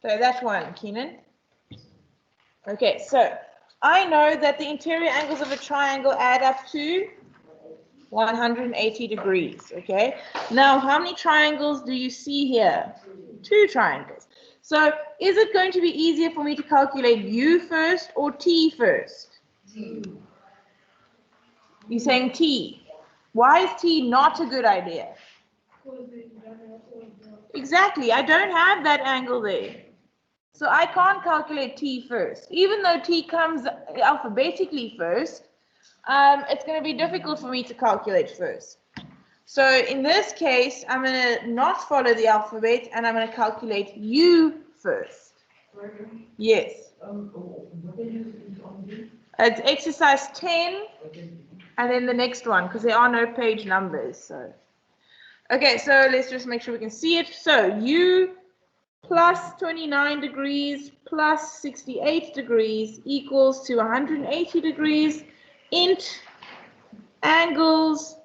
So that one, Keenan. Okay, so I know that the interior angles of a triangle add up to 180 degrees, okay? Now, how many triangles do you see here? 2 triangles. So, is it going to be easier for me to calculate U first or T first? T. You're saying T. Why is T not a good idea? Exactly, I don't have that angle there. So I can't calculate T first. Even though T comes alphabetically first, it's going to be difficult for me to calculate first. So in this case, I'm going to not follow the alphabet and I'm going to calculate U first. Yes. It's exercise 10 and then the next one because there are no page numbers. So, okay, so let's just make sure we can see it. So U plus 29 degrees plus 68 degrees equals to 180 degrees. Int angles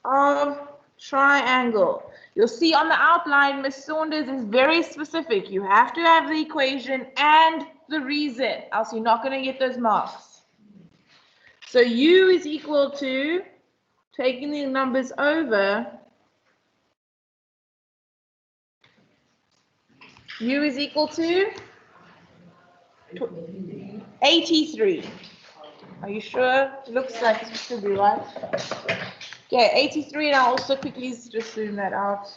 of triangle. You'll see on the outline, Ms. Saunders is very specific. You have to have the equation and the reason, else you're not going to get those marks. So U is equal to, taking the numbers over, U is equal to 83. Are you sure? It looks like it should be right. Okay, 83, and I'll also quickly just zoom that out.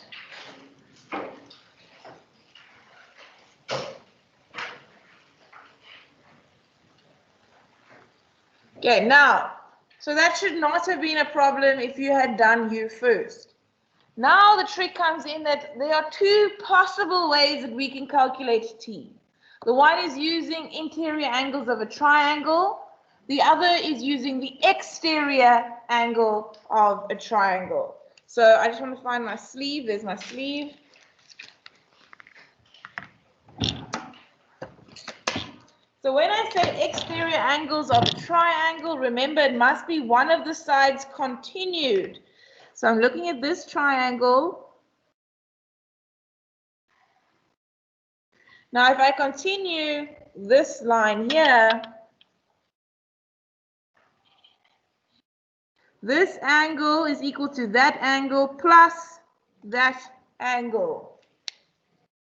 Okay, now, so that should not have been a problem if you had done U first. Now the trick comes in that there are 2 possible ways that we can calculate T. The one is using interior angles of a triangle. The other is using the exterior angle of a triangle. So I just want to find my sleeve. There's my sleeve. So when I say exterior angles of a triangle, remember it must be one of the sides continued. So I'm looking at this triangle. Now if I continue this line here, this angle is equal to that angle plus that angle.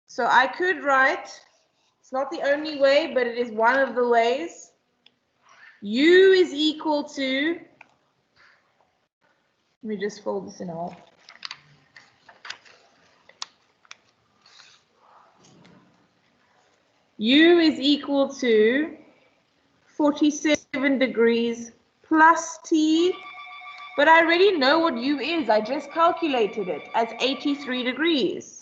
So I could write, it's not the only way, but it is one of the ways. U is equal to, let me just fold this in half. U is equal to 47 degrees plus T, but I already know what U is. I just calculated it as 83 degrees.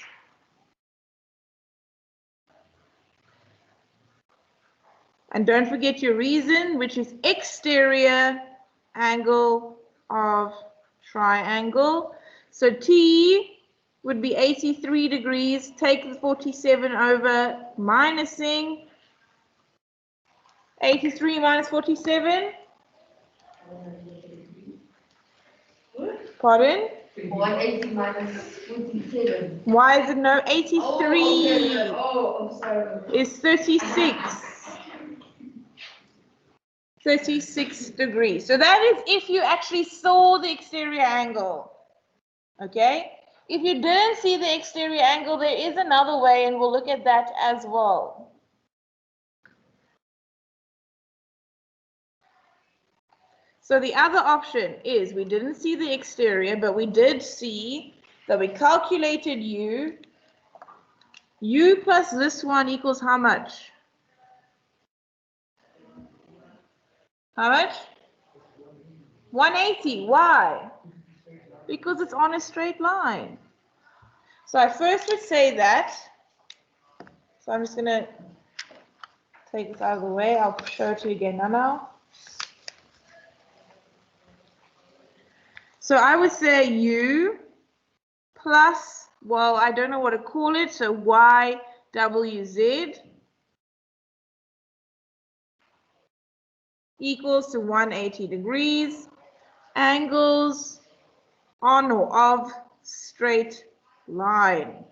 And don't forget your reason, which is exterior angle of triangle. So T would be 83 degrees. Take the 47 over, minusing 83 minus 47. Pardon? 180 minus 47. Why is it no 83? I'm sorry. Is 36. 36 degrees. So that is if you actually saw the exterior angle. Okay? If you didn't see the exterior angle, there is another way, and we'll look at that as well. So the other option is we didn't see the exterior, but we did see that we calculated U. U plus this one equals how much? How much? 180. Why? Because it's on a straight line. So I first would say that. So I'm just going to take this out of the way. I'll show it to you again now. So I would say U plus, well, I don't know what to call it, so YWZ equals to 180 degrees. Angles on or of straight line.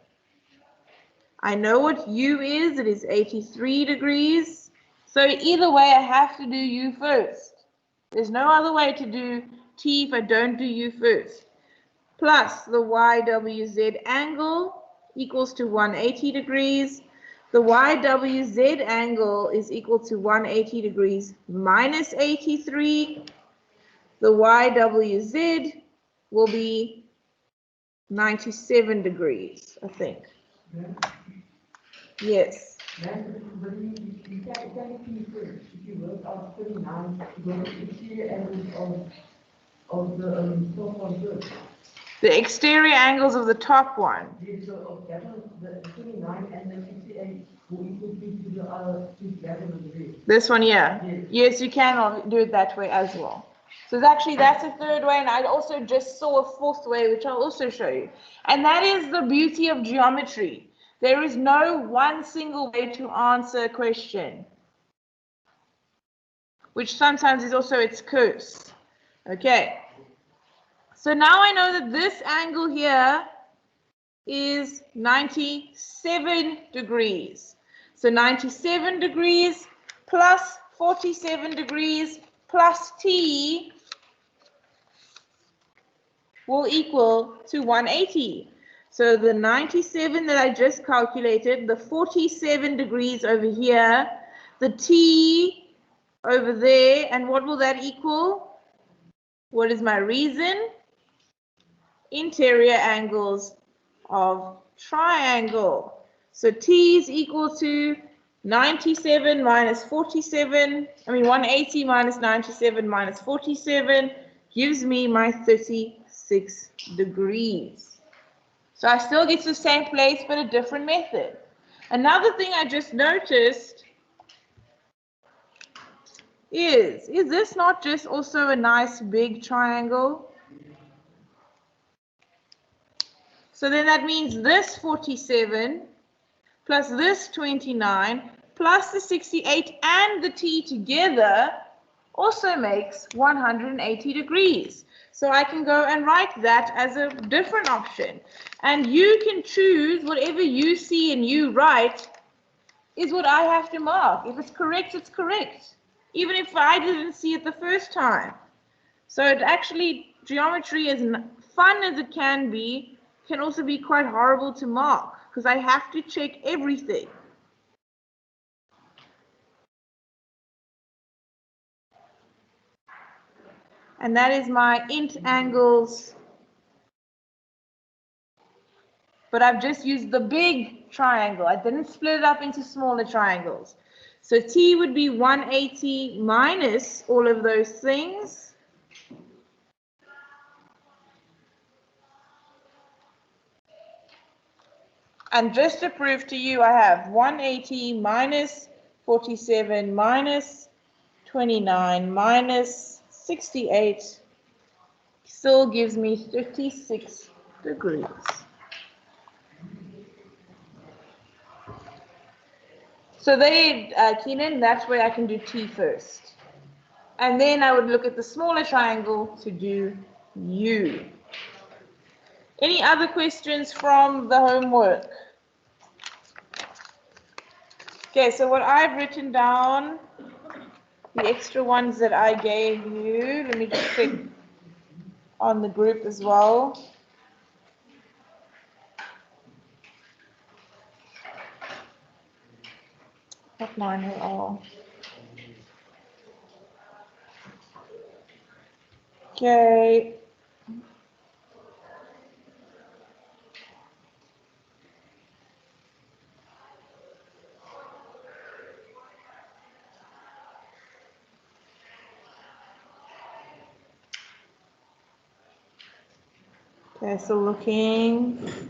I know what u is. It is 83 degrees. So either way, I have to do u first. There's no other way to do t if I don't do u first. Plus the YWZ angle equals to 180 degrees. The YWZ angle is equal to 180 degrees minus 83. The YWZ will be 97 degrees, I think. Yes. You can't keep it. If you work out 39, you go to exterior angles of the top one first. The exterior angles of the top one. Yes, so of that one, the 29 and the 68 will equal to the other of the red. This one here. Yes. Yes, you can do it that way as well. So actually that's a third way, and I also just saw a fourth way, which I'll also show you. And that is the beauty of geometry. There is no one single way to answer a question, which sometimes is also its curse. Okay. So now I know that this angle here is 97 degrees. So 97 degrees plus 47 degrees plus t will equal to 180. So the 97 that I just calculated, the 47 degrees over here, the t over there, and what will that equal? What is my reason? Interior angles of triangle. So t is equal to 97 minus 47, 180 minus 97 minus 47 gives me my 36 degrees. So I still get to the same place, but a different method. Another thing I just noticed is this not just also a nice big triangle? So then that means this 47 plus this 29 plus the 68 and the t together also makes 180 degrees. So I can go and write that as a different option. And you can choose whatever you see and you write is what I have to mark. If it's correct, it's correct. Even if I didn't see it the first time. So it actually, geometry, as fun as it can also be quite horrible to mark because I have to check everything. And that is my int angles. But I've just used the big triangle. I didn't split it up into smaller triangles. So t would be 180 minus all of those things. And just to prove to you, I have 180 minus 47 minus 29 minus 68 still gives me 36 degrees. So there, Keenan, that's where I can do t first. And then I would look at the smaller triangle to do u. Any other questions from the homework? Okay, so what I've written down, the extra ones that I gave you, let me just check on the group as well. Not mine at all. Okay. Okay, so looking.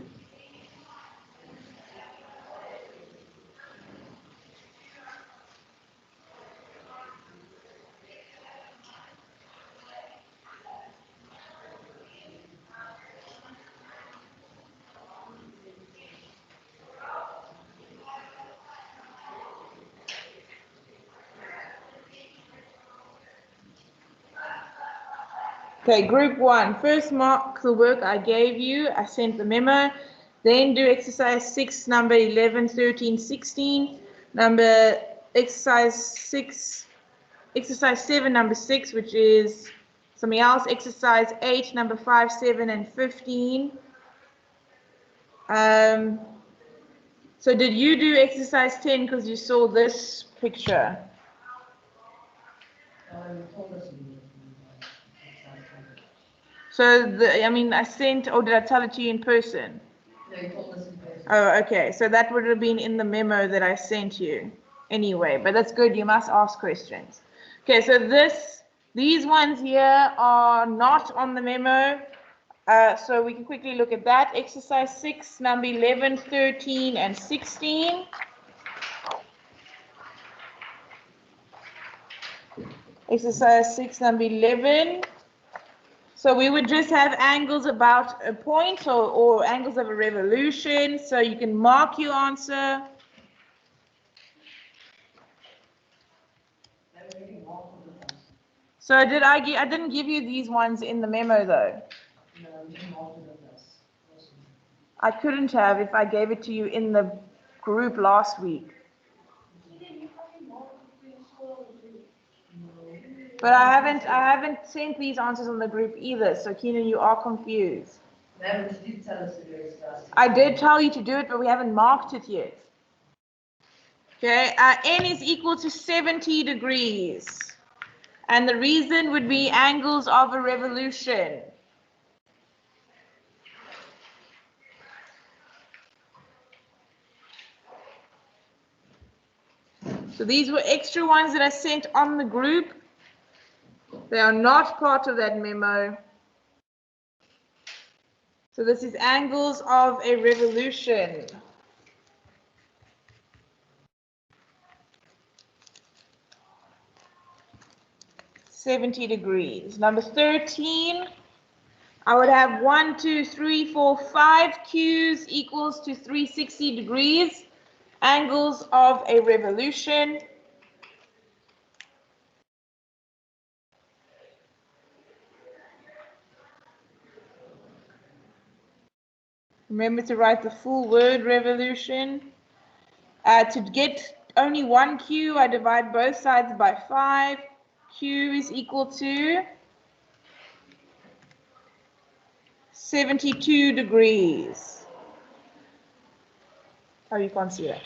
Okay, group 1. First mark the work I gave you. I sent the memo. Then do exercise 6, number 11, 13, 16. Exercise 7, number 6, which is something else. Exercise 8, number 5, 7, and 15. So did you do exercise 10 because you saw this picture? So, I sent, or did I tell it to you in person? No, you told us in person. Oh, okay. So that would have been in the memo that I sent you anyway, but that's good. You must ask questions. Okay, so these ones here are not on the memo. So we can quickly look at that. Exercise 6, number 11, 13, and 16. Exercise 6, number 11. So we would just have angles about a point or angles of a revolution. So you can mark your answer. So I didn't give you these ones in the memo though. No, you didn't mark it with us. I couldn't have if I gave it to you in the group last week. But I haven't sent these answers on the group either. So Keenan, you are confused. No, but you did tell us to do it. I did tell you to do it, but we haven't marked it yet. Okay, n is equal to 70 degrees. And the reason would be angles of a revolution. So these were extra ones that I sent on the group. They are not part of that memo. So this is angles of a revolution. $70 degrees. Number 13, I would have 1, 2, 3, 4, 5 Qs equals to 360 degrees. Angles of a revolution. Remember to write the full word revolution. To get only one Q, I divide both sides by 5. Q is equal to 72 degrees. Oh, you can't see that.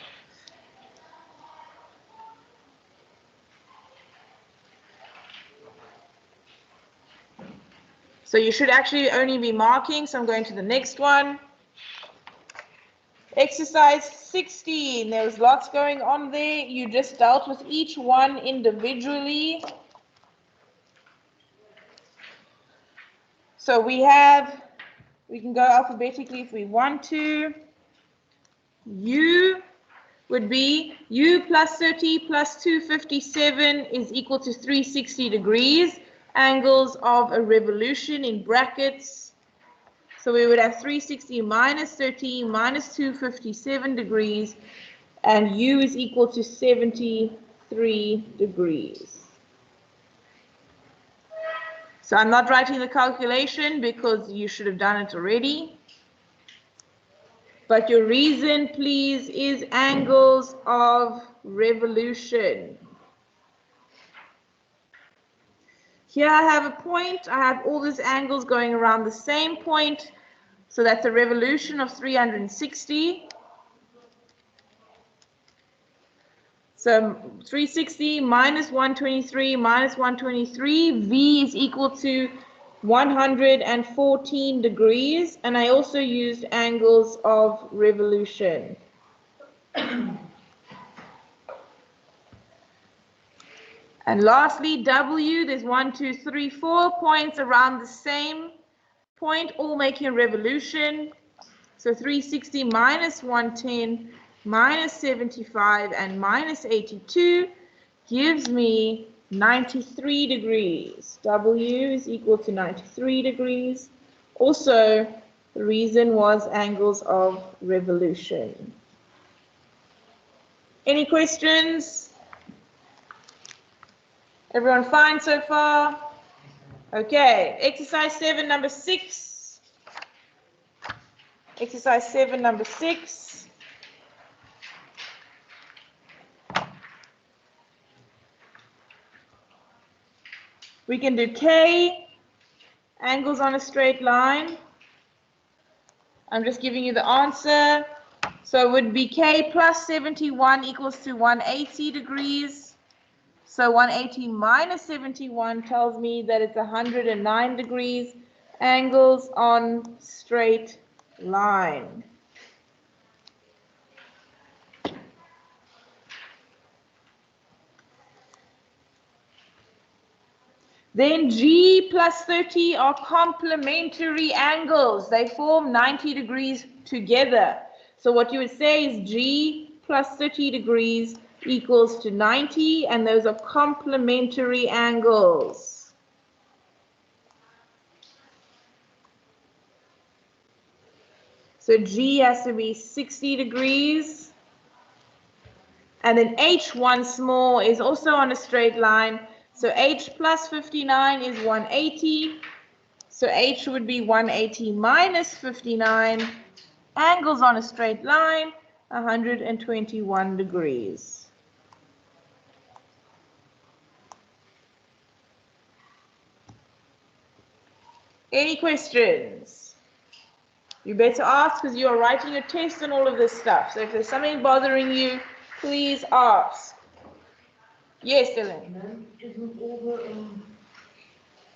So you should actually only be marking, so I'm going to the next one. Exercise 16, there was lots going on there. You just dealt with each one individually. So we can go alphabetically if we want to. U would be U plus 30 plus 257 is equal to 360 degrees. Angles of a revolution in brackets. So we would have 360 minus 30 minus 257 degrees, and U is equal to 73 degrees. So I'm not writing the calculation because you should have done it already. But your reason, please, is angles of revolution. Here I have a point. I have all these angles going around the same point. So that's a revolution of 360. So 360 minus 123 minus 123, V is equal to 114 degrees. And I also used angles of revolution. And lastly, W, there's 1, 2, 3, 4 points around the same point, all making a revolution. So 360 minus 110 minus 75 and minus 82 gives me 93 degrees. W is equal to 93 degrees. Also, the reason was angles of revolution. Any questions? Everyone fine so far? Okay, exercise 7, number 6. Exercise 7, number 6. We can do K, angles on a straight line. I'm just giving you the answer. So it would be K plus 71 equals to 180 degrees. So 180 minus 71 tells me that it's 109 degrees. Angles on straight line. Then G plus 30 are complementary angles. They form 90 degrees together. So what you would say is G plus 30 degrees equals to 90, and those are complementary angles. So G has to be 60 degrees. And then H1 small is also on a straight line. So H plus 59 is 180. So H would be 180 minus 59. Angles on a straight line, 121 degrees. Any questions? You better ask because you are writing your test and all of this stuff. So if there's something bothering you, please ask. Yes, Dylan. Isn't all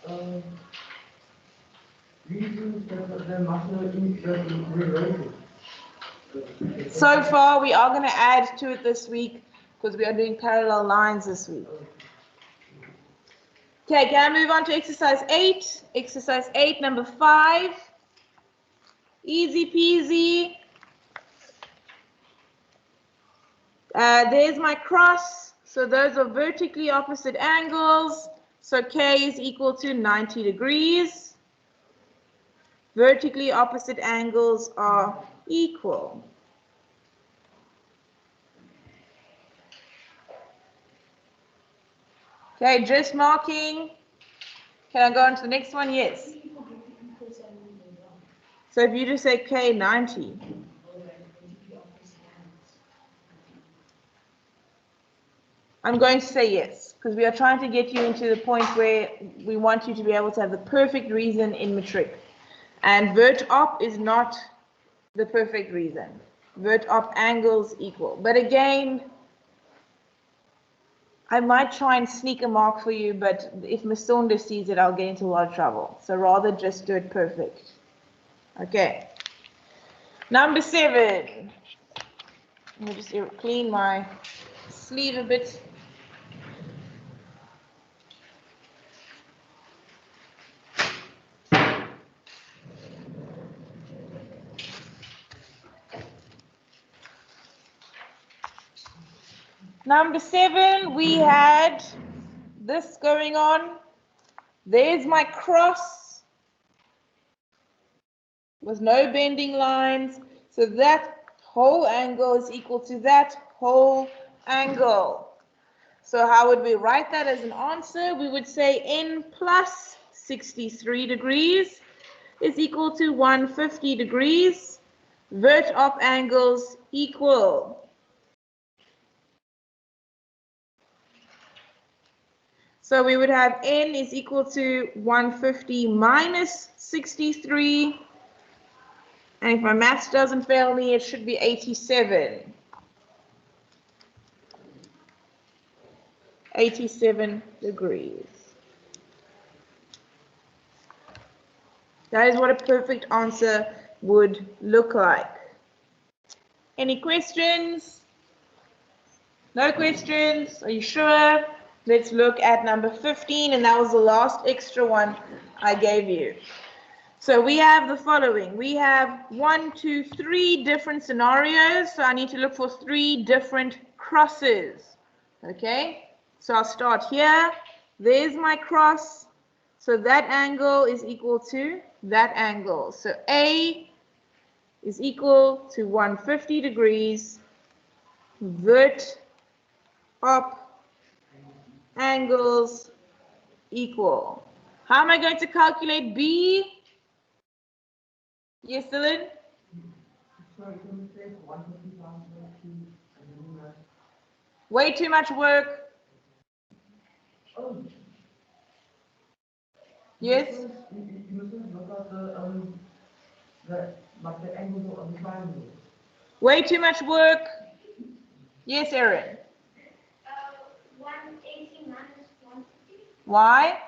the reasons that there must not be related? So far, we are going to add to it this week because we are doing parallel lines this week. Okay, can I move on to exercise 8? Exercise 8, number 5. Easy peasy. There's my cross. So those are vertically opposite angles. So K is equal to 90 degrees. Vertically opposite angles are equal. Okay, just marking. Can I go on to the next one? Yes. So if you just say K 90. I'm going to say yes, because we are trying to get you into the point where we want you to be able to have the perfect reason in matric. And vert op is not the perfect reason. Vert op angles equal. But again, I might try and sneak a mark for you, but if Ms. Saunders sees it, I'll get into a lot of trouble. So rather just do it perfect. Okay. Number 7. Let me just clean my sleeve a bit. Number 7, we had this going on. There's my cross with no bending lines. So that whole angle is equal to that whole angle. So how would we write that as an answer? We would say n plus 63 degrees is equal to 150 degrees. Vert op angles equal. So we would have n is equal to 150 minus 63. And if my maths doesn't fail me, it should be 87. 87 degrees. That is what a perfect answer would look like. Any questions? No questions? Are you sure? Let's look at number 15, and that was the last extra one I gave you. So we have the following. We have 1, 2, 3 different scenarios. So I need to look for 3 different crosses. Okay, so I'll start here. There's my cross. So that angle is equal to that angle. So A is equal to 150 degrees. Vert op angles equal. How am I going to calculate B? Yes, Dylan? So you can say 150 pounds and then Way too much work. oh. Yes? You mustn't look at like the angle of the triangle. Way too much work. Yes, Erin. 180 minus 150. Why?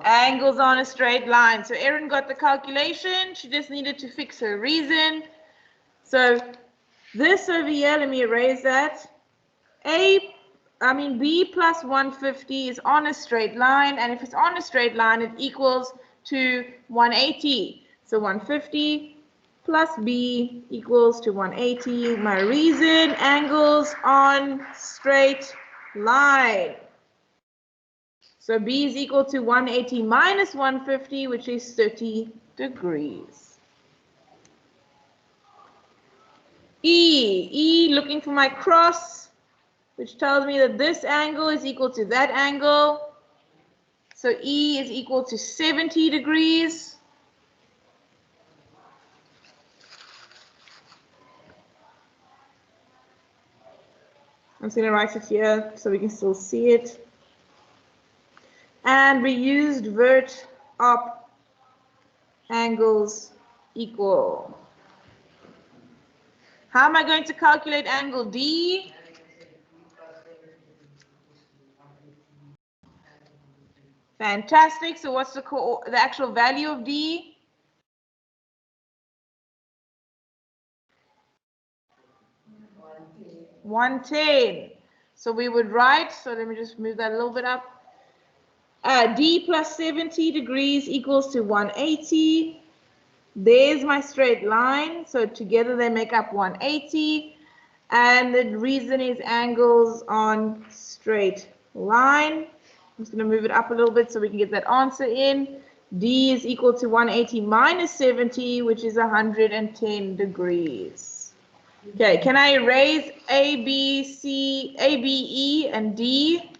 Angles on a straight line. So Erin got the calculation. She just needed to fix her reason. So this over here, let me erase that. B plus 150 is on a straight line. And if it's on a straight line, it equals to 180. So 150 plus B equals to 180. My reason, angles on straight line. So B is equal to 180 minus 150, which is 30 degrees. E, looking for my cross, which tells me that this angle is equal to that angle. So E is equal to 70 degrees. I'm just going to write it here so we can still see it. And we used vert op angles equal. How am I going to calculate angle D? Fantastic. So what's the actual value of D? $110. So we would write, so let me just move that a little bit up. D plus 70 degrees equals to 180. There's my straight line. So together they make up 180. And the reason is angles on straight line. I'm just going to move it up a little bit so we can get that answer in. D is equal to 180 minus 70, which is 110 degrees. Okay, can I erase A, B, E, and D?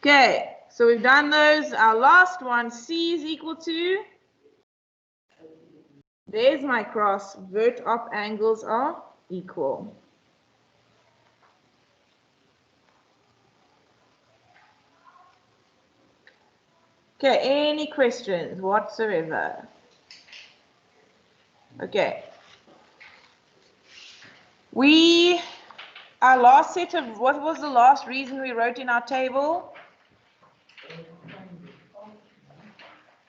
Okay, so we've done those. Our last one, C is equal to, there's my cross, vert op angles are equal. Okay, any questions whatsoever? Okay. Our last set of, what was the last reason we wrote in our table?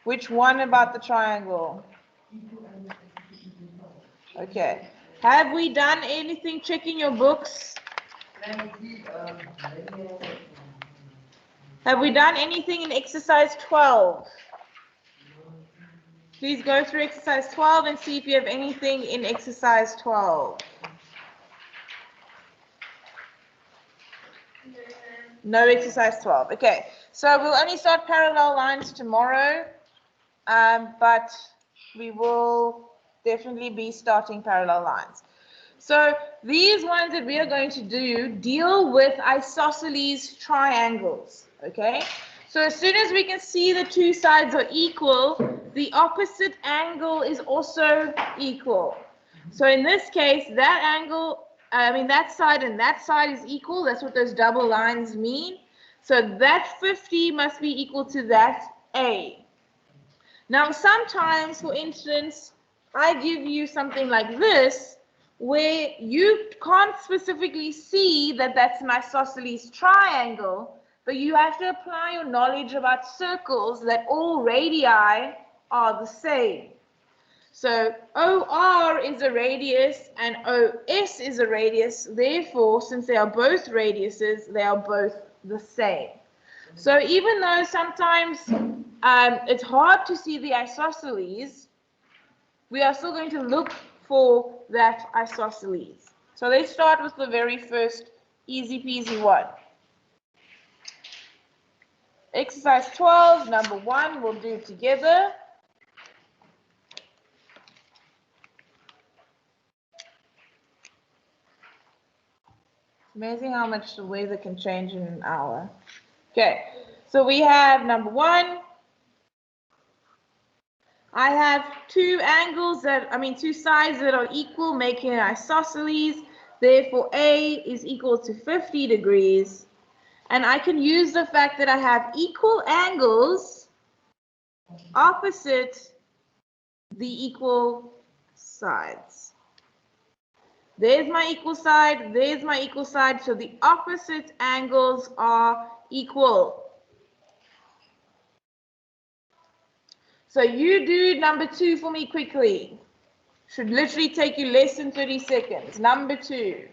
Which one about the triangle? Okay. Have we done anything? Check in your books. Have we done anything in exercise 12? Please go through exercise 12 and see if you have anything in exercise 12. No exercise 12. Okay, so we'll only start parallel lines tomorrow, but we will definitely be starting parallel lines. So these ones that we are going to do deal with isosceles triangles, okay? So as soon as we can see the two sides are equal, the opposite angle is also equal. So in this case, that angle, that side and that side is equal. That's what those double lines mean. So that 50 must be equal to that A. Now, sometimes, for instance, I give you something like this, where you can't specifically see that that's an isosceles triangle, but you have to apply your knowledge about circles that all radii are the same. So OR is a radius and OS is a radius. Therefore, since they are both radiuses, they are both the same. So even though sometimes it's hard to see the isosceles, we are still going to look for that isosceles. So let's start with the very first easy peasy one. Exercise 12, number 1, we'll do together. Amazing how much the weather can change in an hour. Okay, so we have number 1. I have two sides that are equal, making an isosceles. Therefore, A is equal to 50 degrees. And I can use the fact that I have equal angles opposite the equal sides. There's my equal side, there's my equal side, so the opposite angles are equal. So you do number 2 for me quickly. Should literally take you less than 30 seconds. Number 2.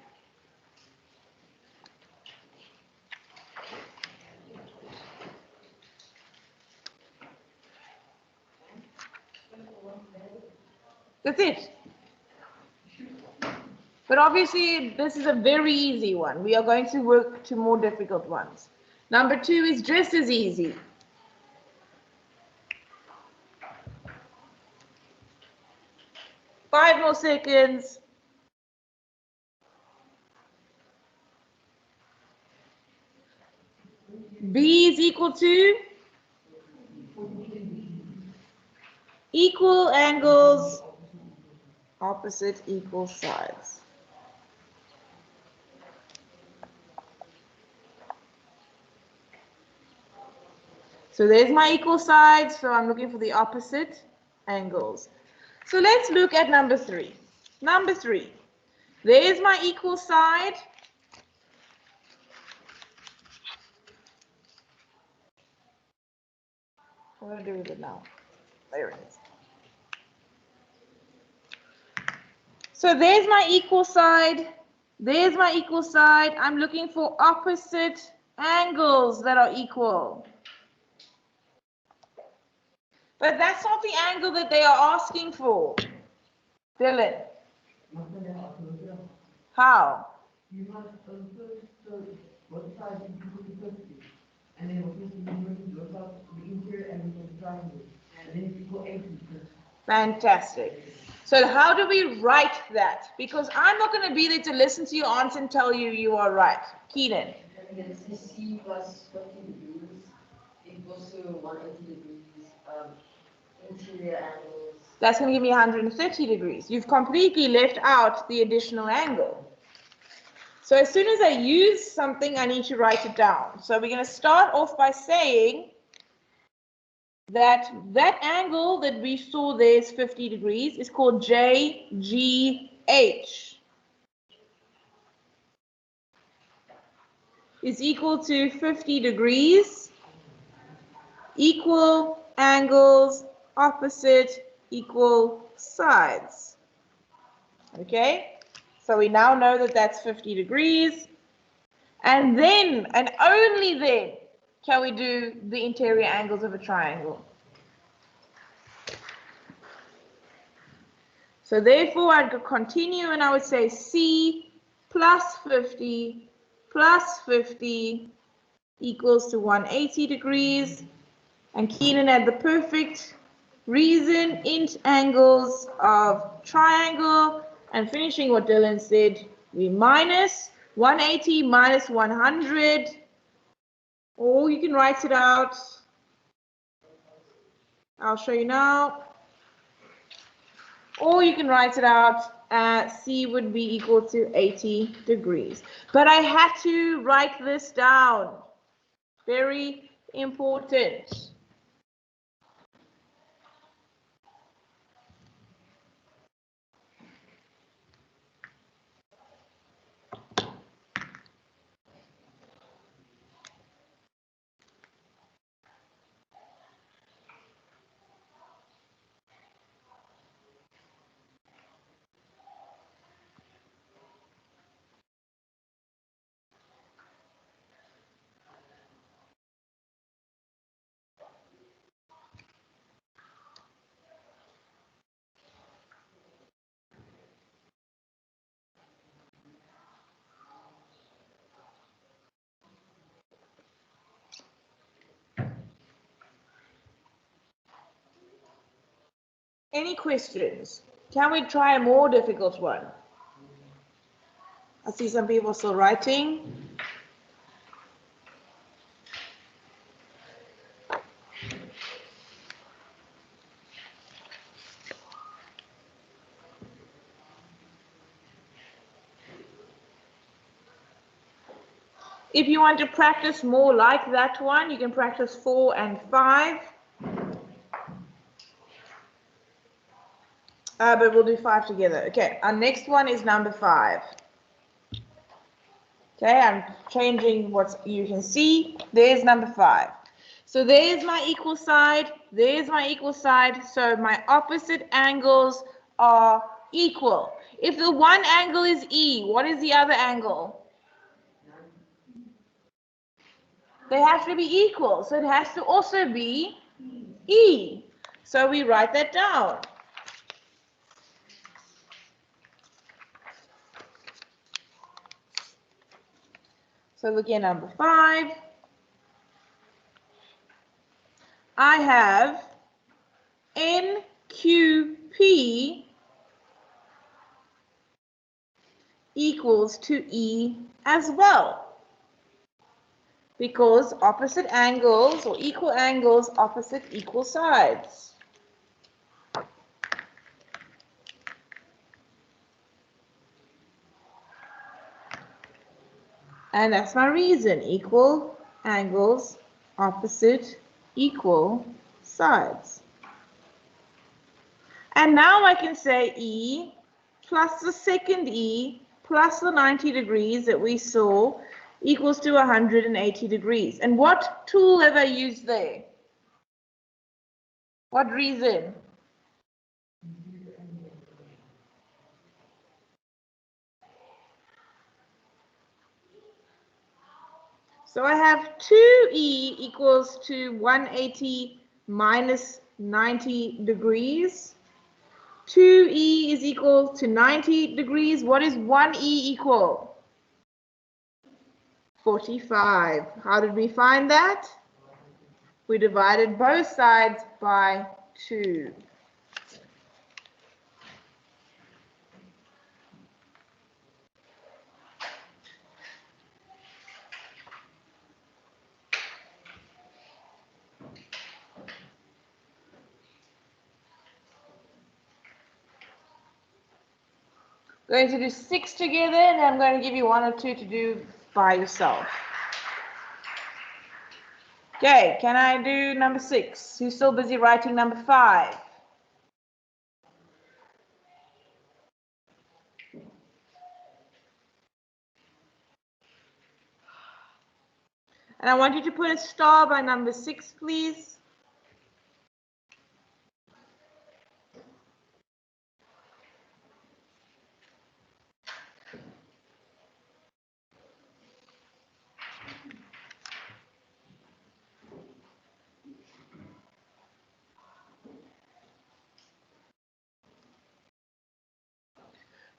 That's it. But obviously, this is a very easy one. We are going to work to more difficult ones. Number 2 is just as easy. Five more seconds. B is equal to equal angles, opposite equal sides. So there's my equal sides, so I'm looking for the opposite angles. So let's look at number 3. Number 3. There's my equal side. What do I do with it now? There it is. So there's my equal side. There's my equal side. I'm looking for opposite angles that are equal. But that's not the angle that they are asking for. Dylan. How? You must first what side is equal to 50. And then obviously you work out the interior and the triangle. And then it's equal 80. Fantastic. So how do we write that? Because I'm not going to be there to listen to your answer and tell you you are right. Keenan. C plus 50 degrees equals to 180 degrees interior angles. That's going to give me 130 degrees. You've completely left out the additional angle. So as soon as I use something, I need to write it down. So we're going to start off by saying that that angle that we saw there is 50 degrees is called JGH. Is equal to 50 degrees, equal angles, opposite, equal sides. Okay, so we now know that that's 50 degrees. And then, and only then, can we do the interior angles of a triangle. So therefore, I'd continue and I would say C plus 50 equals to 180 degrees. And Keenan had the perfect reason, int angles of triangle. And finishing what Dylan said, we minus 180 minus 100. Or you can write it out. I'll show you now. Or you can write it out. C would be equal to 80 degrees. But I had to write this down. Very important. Any questions? Can we try a more difficult one? I see some people still writing. If you want to practice more like that one, you can practice 4 and 5. But we'll do 5 together. Okay, our next one is number 5. Okay, I'm changing what you can see. There's number 5. So there's my equal side. There's my equal side. So my opposite angles are equal. If the one angle is E, what is the other angle? They have to be equal. So it has to also be E. So we write that down. So look at number 5. I have NQP equals to E as well, because opposite angles or equal angles opposite equal sides. And that's my reason, equal angles opposite equal sides. And now I can say E plus the second E plus the 90 degrees that we saw equals to 180 degrees. And what tool have I used there? What reason? So I have 2E equals to 180 minus 90 degrees. 2E is equal to 90 degrees. What is 1E equal? 45. How did we find that? We divided both sides by 2. Going to do 6 together, and I'm going to give you 1 or 2 to do by yourself. Okay, can I do number 6? Who's still busy writing number 5? And I want you to put a star by number 6, please.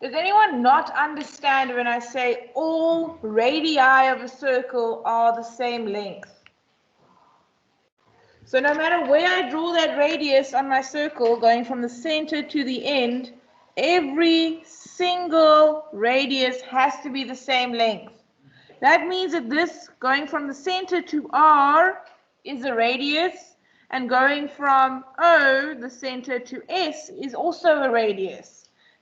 Does anyone not understand when I say all radii of a circle are the same length? So no matter where I draw that radius on my circle, going from the center to the end, every single radius has to be the same length. That means that this going from the center to R is a radius, and going from O, the center, to S is also a radius.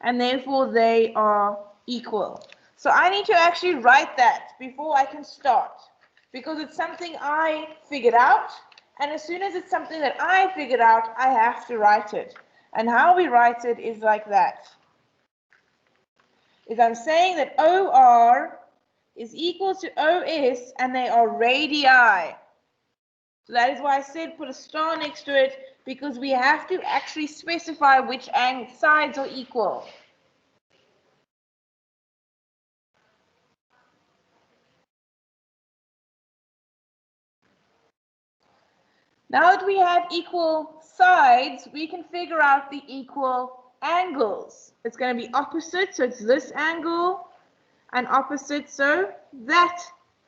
And therefore they are equal. So I need to actually write that before I can start, because it's something I figured out, and as soon as it's something that I figured out, I have to write it. And how we write it is like that. Is I'm saying that OR is equal to OS, and they are radii. So that is why I said put a star next to it, because we have to actually specify which sides are equal. Now that we have equal sides, we can figure out the equal angles. It's going to be opposite, so it's this angle, and opposite, so that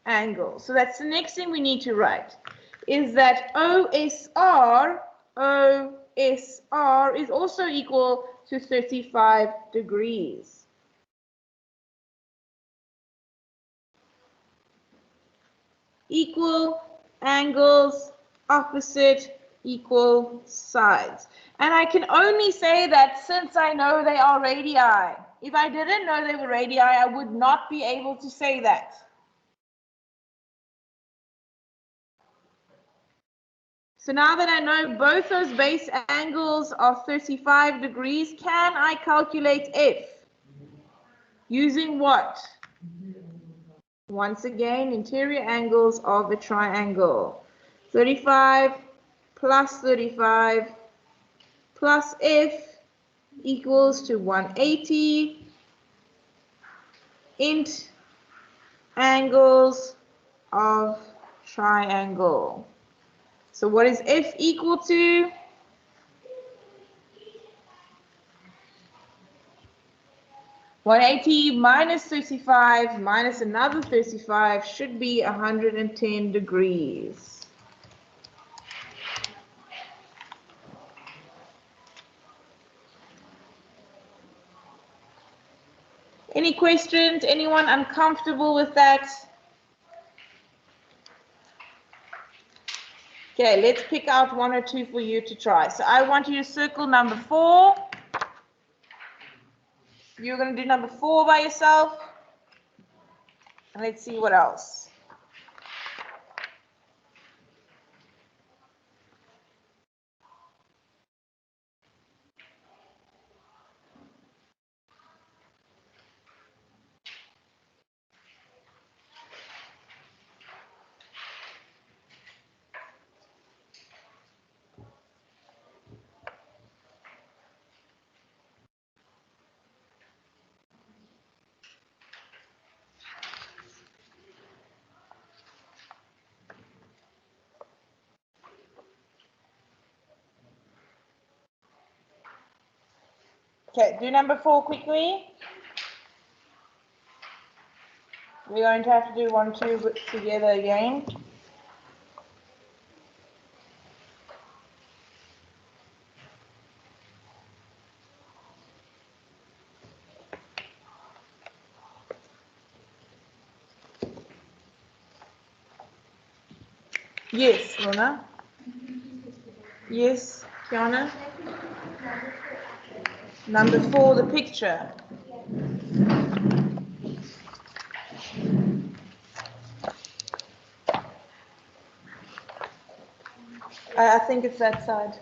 angle. So that's the next thing we need to write, is that OSR is also equal to 35 degrees. equal angles, opposite, equal sides. And I can only say that since I know they are radii. If I didn't know they were radii, I would not be able to say that. So now that I know both those base angles are 35 degrees, can I calculate F? Using what? Once again, interior angles of a triangle. 35 plus 35 plus F equals to 180 int angles of triangle. So what is F equal to? (180) minus 35 minus another 35 should be 110 degrees. Any questions? Anyone uncomfortable with that? Okay, let's pick out one or two for you to try. So I want you to circle number 4. You're going to do number 4 by yourself. And let's see what else. Okay, do number 4 quickly. We're going to have to do 1, 2 together again. Yes, Luna. Yes, Kiana. Number 4, the picture. I think it's that side.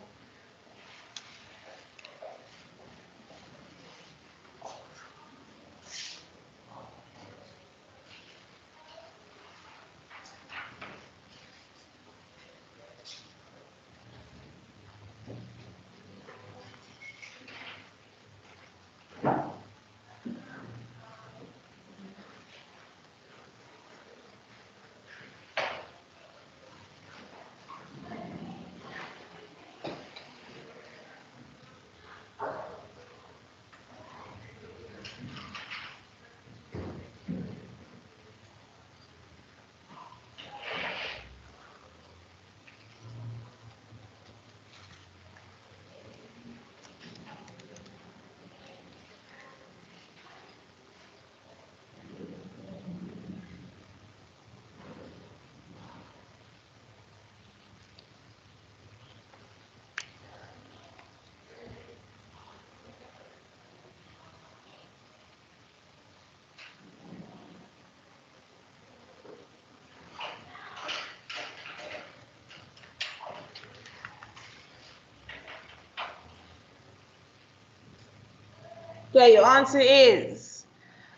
Okay, your answer is,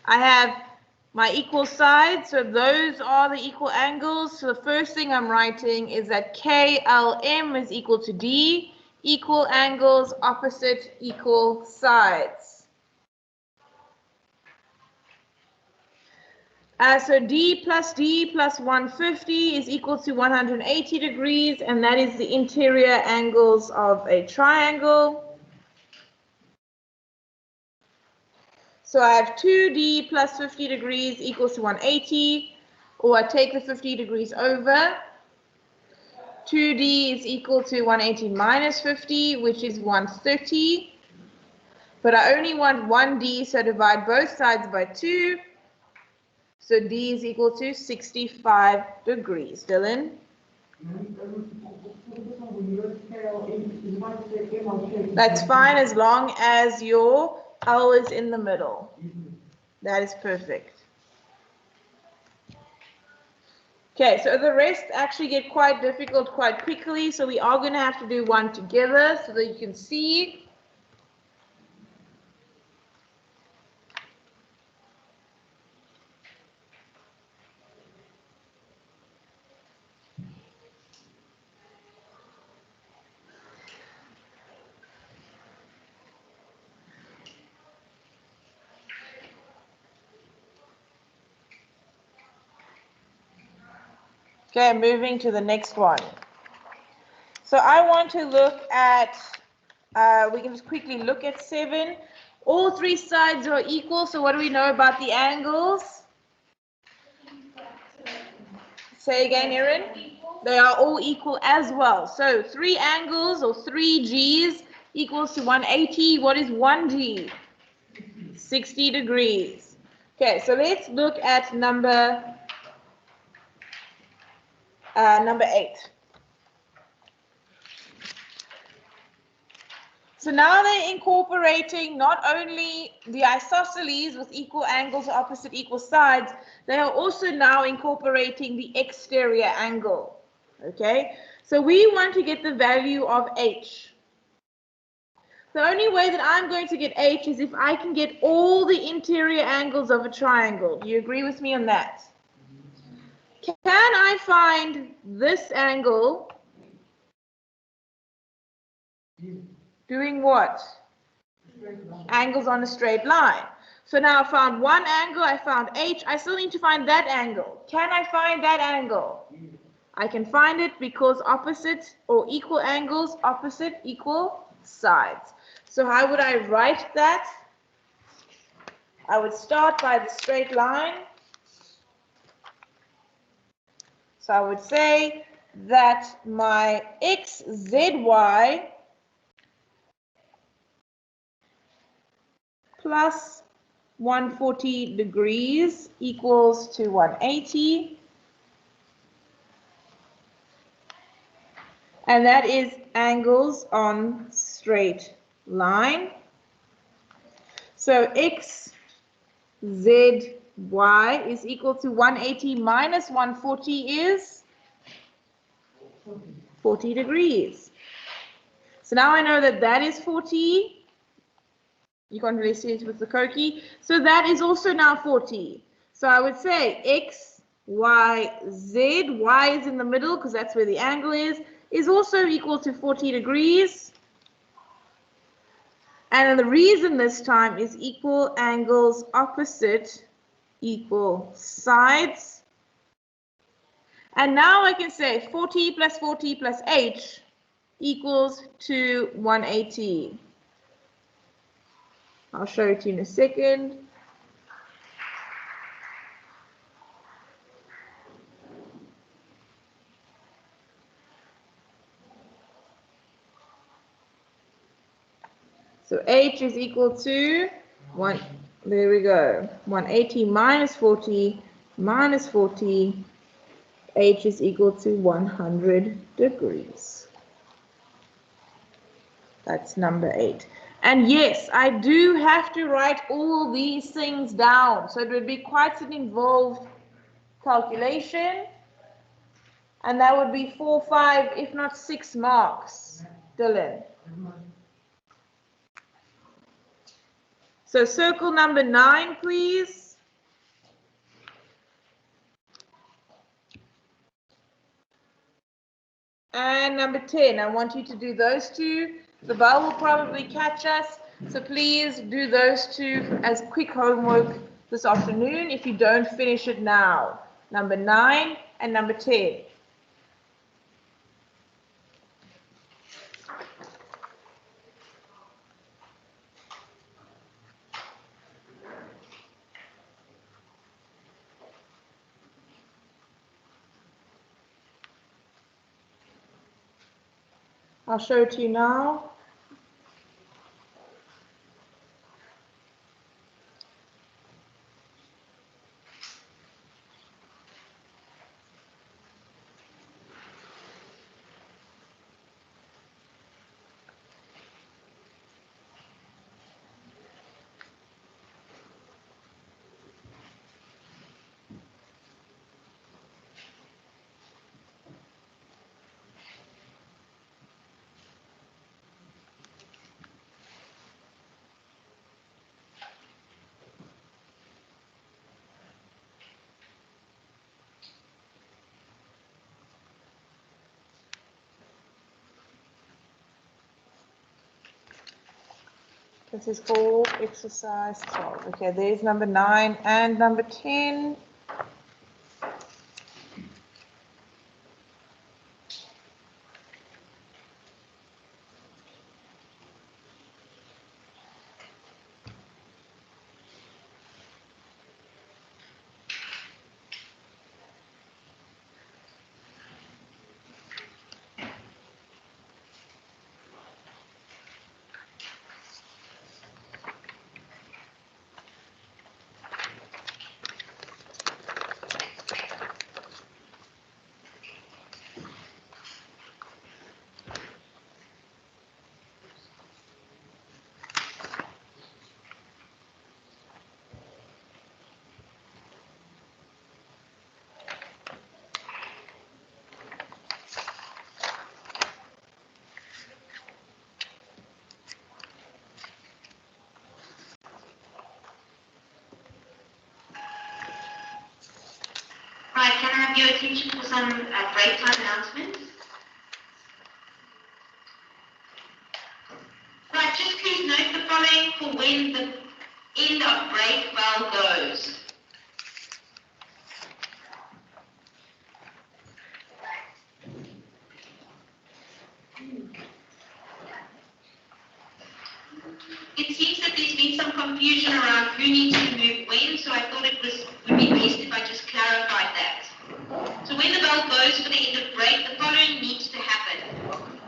I have my equal sides, so those are the equal angles. So the first thing I'm writing is that KLM is equal to D, equal angles, opposite, equal sides. So D plus 150 is equal to 180 degrees, and that is the interior angles of a triangle. So I have 2D plus 50 degrees equals to 180, or I take the 50 degrees over. 2D is equal to 180 minus 50, which is 130. But I only want 1D, so divide both sides by 2. So D is equal to 65 degrees. Dylan? That's fine as long as your L is in the middle. That is perfect. Okay, so the rest actually get quite difficult quite quickly, so we are going to have to do one together so that you can see. Okay, moving to the next one. So I want to look at, we can just quickly look at 7. All three sides are equal, so what do we know about the angles? Say again, Erin. They are all equal as well. So 3 angles or 3 G's equals to 180. What is 1 G? 60 degrees. Okay, so let's look at number 8. So now they're incorporating not only the isosceles with equal angles or opposite equal sides, they are also now incorporating the exterior angle. Okay, so we want to get the value of H. The only way that I'm going to get H is if I can get all the interior angles of a triangle. Do you agree with me on that? Can I find this angle doing what? Angles on a straight line. So now I found one angle, I found H, I still need to find that angle. Can I find that angle? I can find it because opposite or equal angles, opposite equal sides. So how would I write that? I would start by the straight line. So I would say that my XZY plus 140 degrees equals to 180. And that is angles on straight line. So XZY is equal to 180 minus 140 is 40 degrees. So now I know that that is 40. You can't really see it with the Koki. So that is also now 40. So I would say X, Y, Z, Y is in the middle because that's where the angle is also equal to 40 degrees. And the reason this time is equal angles opposite equal sides. And now I can say 40 plus 40 plus H equals to 180. I'll show it to you in a second. So H is equal to 1, there we go, 180 minus 40 minus 40, H is equal to 100 degrees. That's number 8. And yes, I do have to write all these things down. So it would be quite an involved calculation. And that would be 4, 5, if not 6 marks, Dylan. So circle number 9, please. And number 10, I want you to do those two. The bell will probably catch us, so please do those two as quick homework this afternoon if you don't finish it now. Number 9 and number 10. I'll show it to you now. This is for exercise 12. Okay, there's number 9 and number 10. Right, can I have your attention for some break time announcements? Right, just please note the following for when the end of break bell goes. It seems that there's been some confusion around who needs to move when, so I thought it would be best if I just clarified that. So when the bell goes for the end of break, the following needs to happen.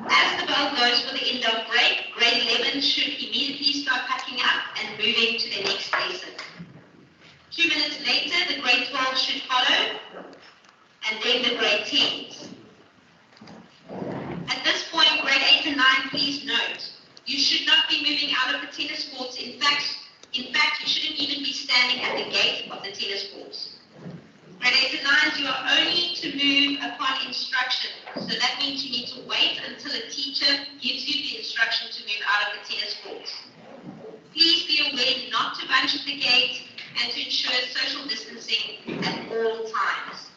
As the bell goes for the end of break, grade 11 should immediately start packing up and moving to their next lesson. 2 minutes later, the grade 12 should follow, and then the grade 10s. At this point, grade 8 and 9, please note, you should not be moving out of the tennis courts. In fact, you shouldn't even be standing at the gate of the tennis courts. Grade 8 and 9s, you are only to move upon instruction. So that means you need to wait until a teacher gives you the instruction to move out of the tennis courts. Please be aware not to bunch at the gate and to ensure social distancing at all times.